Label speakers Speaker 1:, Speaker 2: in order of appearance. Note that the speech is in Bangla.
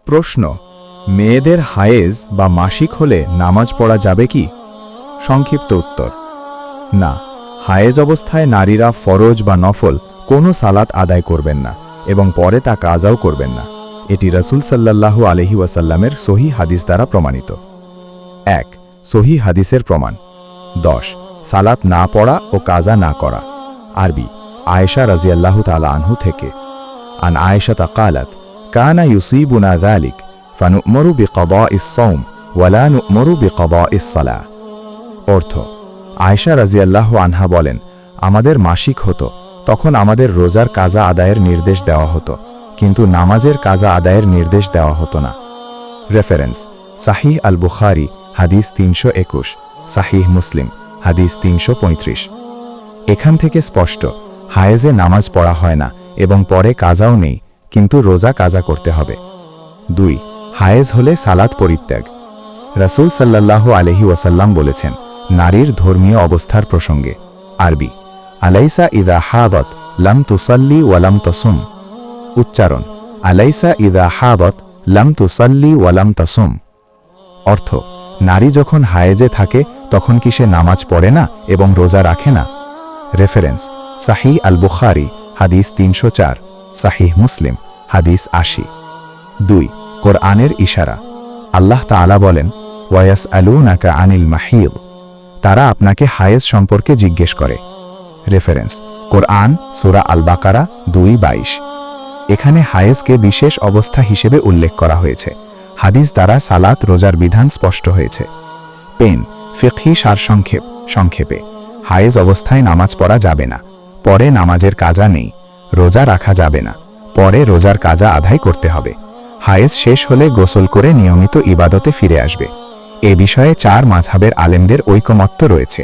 Speaker 1: প্রশ্ন, মেয়েদের হায়েজ বা মাসিক হলে নামাজ পড়া যাবে কি? সংক্ষিপ্ত উত্তর, না। হায়েজ অবস্থায় নারীরা ফরজ বা নফল কোনো সালাত আদায় করবেন না এবং পরে তা কাজাও করবেন না। এটি রাসূল সাল্লাল্লাহু আলাইহি ওয়াসাল্লামের সহিহ হাদিস দ্বারা প্রমাণিত। 1. সহিহ হাদিসের প্রমাণ। 10. সালাত না পড়া ও কাজা না করা। আরবি, আয়েশা রাদিয়াল্লাহু তাআলা আনহু থেকে। আন আয়েশাতা ক্বালাত কানা ইউসিবুনা যালিক ফানু'মারু বিকদাইস সাওম ওয়া লা নু'মারু বিকদাইস সালাহ। অর্থ, আয়েশা রাদিয়াল্লাহু আনহা বলেন, আমাদের মাসিক হতো, তখন আমাদের রোজার কাজা আদায়ের নির্দেশ দেওয়া হতো, কিন্তু নামাজের কাজা আদায়ের নির্দেশ দেওয়া হতো না। রেফারেন্স: সাহিহ আল বুখারী হাদিস 321, সাহিহ মুসলিম হাদিস 335। এখান থেকে স্পষ্ট, হায়েজে নামাজ পড়া হয় না এবং পরে কাজাও নেই, কিন্তু রোজা কাজা করতে হবে। 2. হায়েজ হলে সালাত পরিত্যাগ। রাসূল সাল্লাল্লাহু আলাইহি ওয়াসাল্লাম বলেছেন, নারীর ধর্মীয় অবস্থার প্রসঙ্গে। আরবি, আলাইসা ইদা হাদাত লাম তুসাল্লি ওয়া লাম তাসুম। উচ্চারণ, আলাইসা ইদা হাদাত লাম তুসাল্লি ওয়া লাম তাসুম। অর্থ, নারী যখন হায়েজে থাকে তখন কি সে নামাজ পড়ে না এবং রোজা রাখে না? রেফারেন্স: সাহিহ আল বুখারী হাদিস 304, সাহিহ মুসলিম হাদিস 80। 2. কোরআনের ইশারা। আল্লাহ তাআলা বলেন, ওয়ায়াসআলুনাকা আনিল মাহিদ। তারা আপনাকে হায়েজ সম্পর্কে জিজ্ঞেস করে। রেফারেন্স: কোরআন, সূরা আল বাকারা 2:22। এখানে হায়েজকে বিশেষ অবস্থা হিসেবে উল্লেখ করা হয়েছে। হাদিস দ্বারা সালাত রোজার বিধান স্পষ্ট হয়েছে। পেন, ফিকহি সারসংক্ষেপ। সংক্ষেপে, হায়েজ অবস্থায় নামাজ পড়া যাবে না, পরে নামাজের কাজা নেই। রোজা রাখা যাবে না, পরে রোজার কাজা আদায় করতে হবে। হায়েজ শেষ হলে গোসল করে নিয়মিত ইবাদতে ফিরে আসবে। এ বিষয়ে 4 মাযহাবের আলেমদের ঐকমত্য রয়েছে।